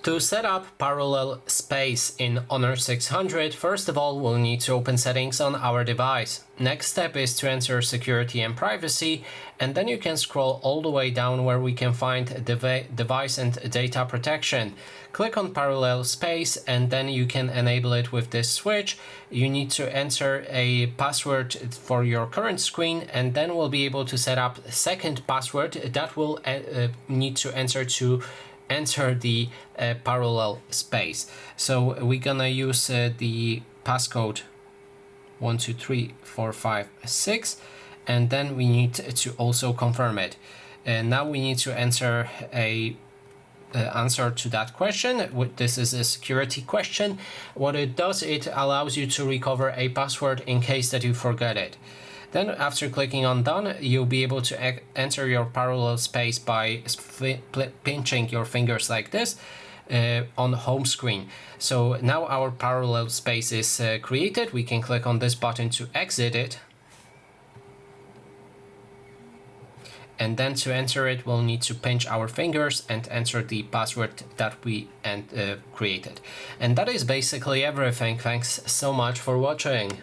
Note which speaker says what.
Speaker 1: To set up parallel space in Honor 600, first of all, we'll need to open settings on our device. Next step is to enter security and privacy, and then you can scroll all the way down where we can find device and data protection. Click on parallel space and then you can enable it with this switch. You need to enter a password for your current screen, and then we'll be able to set up a second password that will need to enter the parallel space. So we're gonna use the passcode 123456, and then we need to also confirm it. And now we need to enter a answer to that question. This is a security question. What it does, it allows you to recover a password in case that you forget it. Then after clicking on done, you'll be able to enter your parallel space by pinching your fingers like this on the home screen. So now our parallel space is created. We can click on this button to exit it. And then to enter it, we'll need to pinch our fingers and enter the password that we created. And that is basically everything. Thanks so much for watching.